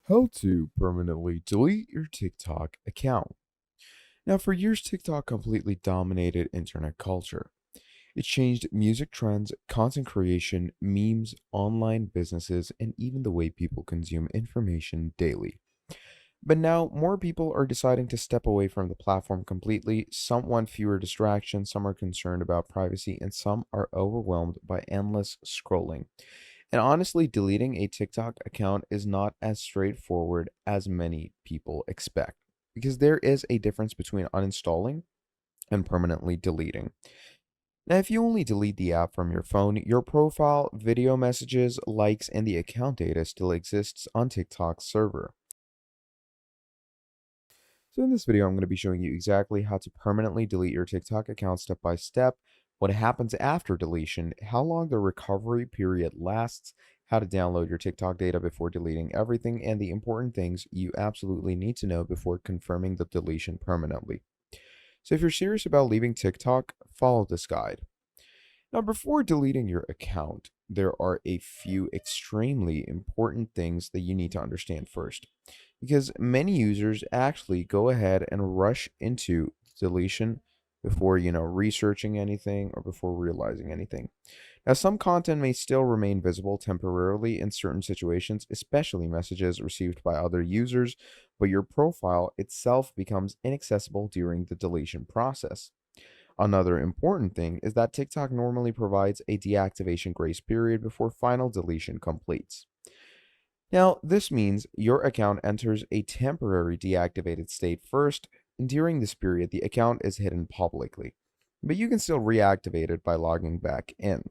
How to permanently delete your TikTok account. Now, for years, TikTok completely dominated internet culture. It changed music trends, content creation, memes, online businesses, and even the way people consume information daily. But now, more people are deciding to step away from the platform completely. Some want fewer distractions, some are concerned about privacy, and some are overwhelmed by endless scrolling. And honestly, deleting a TikTok account is not as straightforward as many people expect because there is a difference between uninstalling and permanently deleting. Now, if you only delete the app from your phone, your profile, video messages, likes, and the account data still exists on TikTok's server. So in this video, I'm going to be showing you exactly how to permanently delete your TikTok account step by step, what happens after deletion, how long the recovery period lasts, how to download your TikTok data before deleting everything, and the important things you absolutely need to know before confirming the deletion permanently. So if you're serious about leaving TikTok, follow this guide. Now, before deleting your account, there are a few extremely important things that you need to understand first. Because many users actually go ahead and rush into deletion before, researching anything or before realizing anything. Now, some content may still remain visible temporarily in certain situations, especially messages received by other users, but your profile itself becomes inaccessible during the deletion process. Another important thing is that TikTok normally provides a deactivation grace period before final deletion completes. Now, this means your account enters a temporary deactivated state first, and during this period, the account is hidden publicly. But you can still reactivate it by logging back in.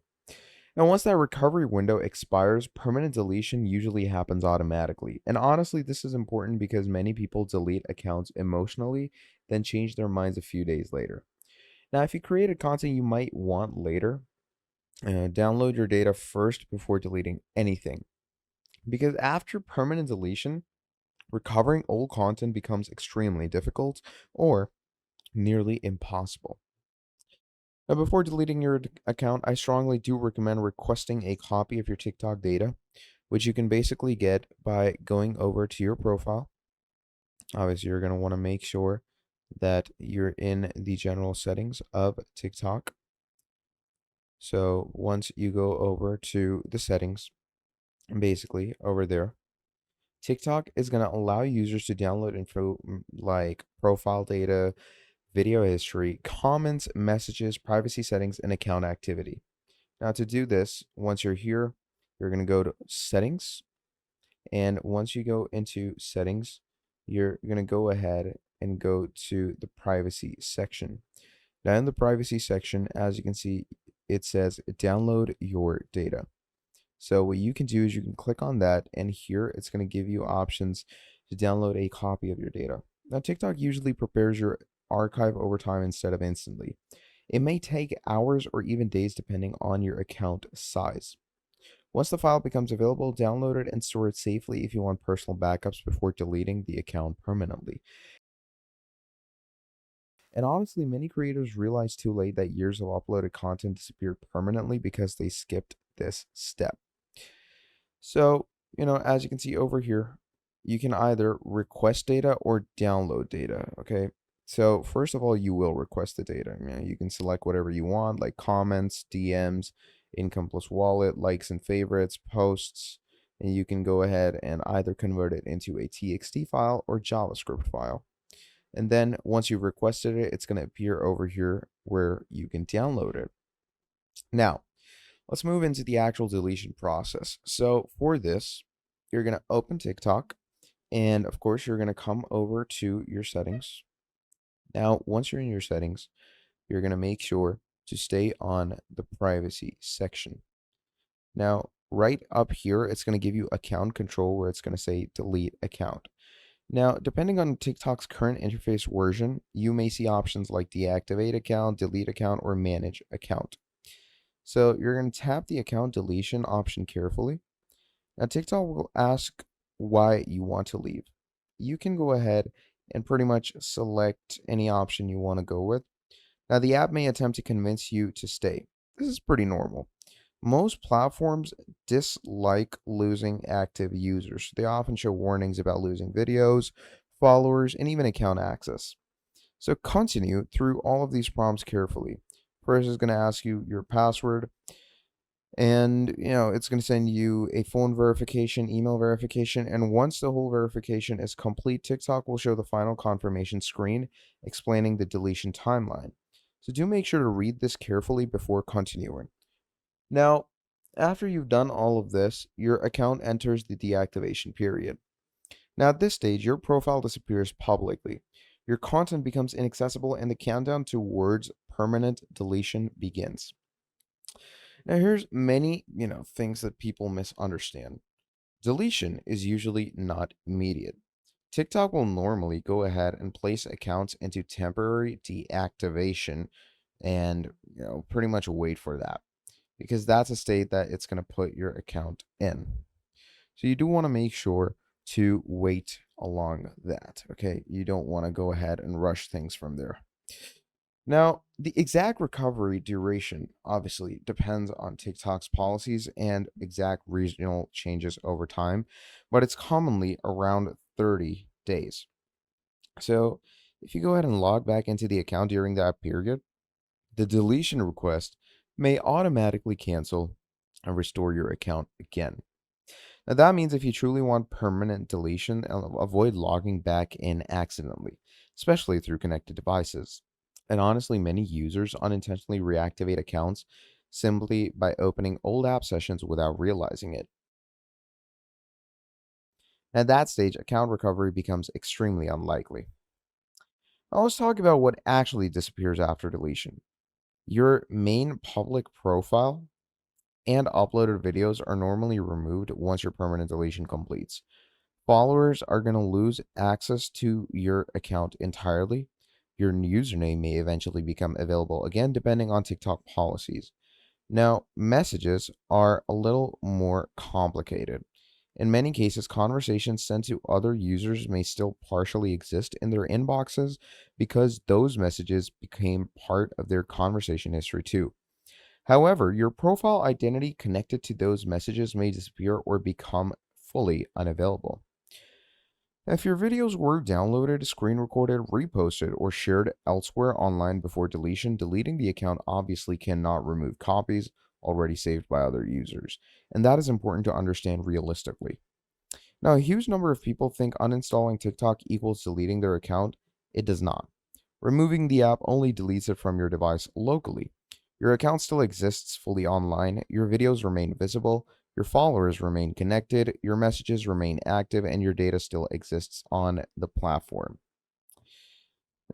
Now, once that recovery window expires, permanent deletion usually happens automatically. And honestly, this is important because many people delete accounts emotionally, then change their minds a few days later. Now, if you created content you might want later, download your data first before deleting anything. Because after permanent deletion, recovering old content becomes extremely difficult or nearly impossible. Now, before deleting your account, I strongly do recommend requesting a copy of your TikTok data, which you can basically get by going over to your profile. Obviously, you're going to want to make sure that you're in the general settings of TikTok. So once you go over to the settings, basically over there, TikTok is going to allow users to download info like profile data, video history, comments, messages, privacy settings, and account activity. Now, to do this, once you're here, you're going to go to settings. And once you go into settings, you're going to go ahead and go to the privacy section. Now, in the privacy section, as you can see, it says download your data. So what you can do is you can click on that, and here it's going to give you options to download a copy of your data. Now, TikTok usually prepares your archive over time instead of instantly. It may take hours or even days depending on your account size. Once the file becomes available, download it and store it safely if you want personal backups before deleting the account permanently. And honestly, many creators realize too late that years of uploaded content disappeared permanently because they skipped this step. So, as you can see over here, you can either request data or download data. Okay. So, first of all, you will request the data. You can select whatever you want, like comments, DMs, income plus wallet, likes and favorites, posts, and you can go ahead and either convert it into a TXT file or JavaScript file. And then once you've requested it, it's going to appear over here where you can download it. Now, let's move into the actual deletion process. So for this, you're going to open TikTok, and of course, you're going to come over to your settings. Now, once you're in your settings, you're going to make sure to stay on the privacy section. Now, right up here, it's going to give you account control where it's going to say delete account. Now, depending on TikTok's current interface version, you may see options like deactivate account, delete account, or manage account. So you're going to tap the account deletion option carefully. Now, TikTok will ask why you want to leave. You can go ahead and pretty much select any option you want to go with. Now, the app may attempt to convince you to stay. This is pretty normal. Most platforms dislike losing active users. They often show warnings about losing videos, followers, and even account access. So continue through all of these prompts carefully. First is going to ask you your password, and it's going to send you a phone verification, email verification, and once the whole verification is complete, TikTok will show the final confirmation screen explaining the deletion timeline. So do make sure to read this carefully before continuing. Now, after you've done all of this, your account enters the deactivation period. Now, at this stage, your profile disappears publicly. Your content becomes inaccessible and the countdown towards permanent deletion begins. Now, here's many, things that people misunderstand. Deletion is usually not immediate. TikTok will normally go ahead and place accounts into temporary deactivation and, pretty much wait for that because that's a state that it's going to put your account in. So you do want to make sure to wait along that. Okay. You don't want to go ahead and rush things from there. Now, the exact recovery duration obviously depends on TikTok's policies and exact regional changes over time, but it's commonly around 30 days. So if you go ahead and log back into the account during that period, the deletion request may automatically cancel and restore your account again. Now, that means if you truly want permanent deletion, avoid logging back in accidentally, especially through connected devices. And honestly, many users unintentionally reactivate accounts simply by opening old app sessions without realizing it. At that stage, account recovery becomes extremely unlikely. Now, let's talk about what actually disappears after deletion. Your main public profile and uploaded videos are normally removed once your permanent deletion completes. Followers are going to lose access to your account entirely. Your username may eventually become available again, depending on TikTok policies. Now, messages are a little more complicated. In many cases, conversations sent to other users may still partially exist in their inboxes because those messages became part of their conversation history too. However, your profile identity connected to those messages may disappear or become fully unavailable. If your videos were downloaded, screen recorded, reposted, or shared elsewhere online before deletion, deleting the account obviously cannot remove copies already saved by other users, and that is important to understand realistically. Now, a huge number of people think uninstalling TikTok equals deleting their account. It does not. Removing the app only deletes it from your device locally. Your account still exists fully online, your videos remain visible, your followers remain connected, your messages remain active, and your data still exists on the platform.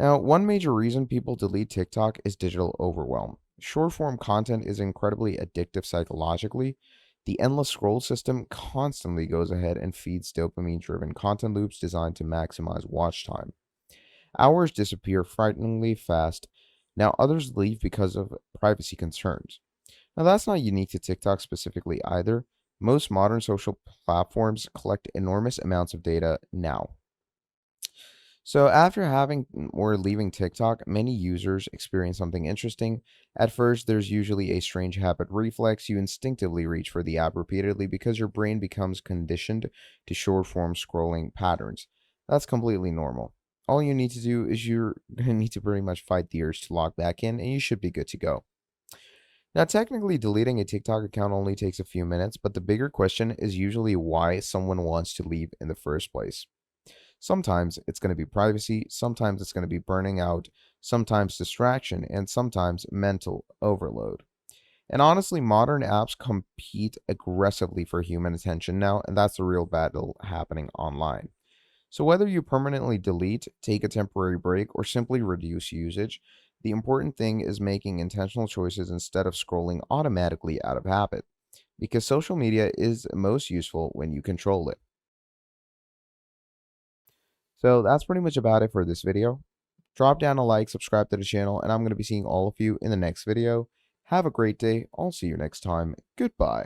Now, one major reason people delete TikTok is digital overwhelm. Short form content is incredibly addictive psychologically. The endless scroll system constantly goes ahead and feeds dopamine driven content loops designed to maximize watch time. Hours disappear frighteningly fast. Now, others leave because of privacy concerns. Now, that's not unique to TikTok specifically either. Most modern social platforms collect enormous amounts of data now. So, after having or leaving TikTok, many users experience something interesting. At first, there's usually a strange habit reflex. You instinctively reach for the app repeatedly because your brain becomes conditioned to short form scrolling patterns. That's completely normal. All you need to do is you're going to need to pretty much fight the urge to log back in, and you should be good to go. Now, technically, deleting a TikTok account only takes a few minutes, but the bigger question is usually why someone wants to leave in the first place. Sometimes it's going to be privacy, sometimes it's going to be burning out, sometimes distraction, and sometimes mental overload. And honestly, modern apps compete aggressively for human attention now, and that's the real battle happening online. So, whether you permanently delete, take a temporary break, or simply reduce usage, the important thing is making intentional choices instead of scrolling automatically out of habit, because social media is most useful when you control it. So, that's pretty much about it for this video. Drop down a like, subscribe to the channel, and I'm going to be seeing all of you in the next video. Have a great day. I'll see you next time. Goodbye.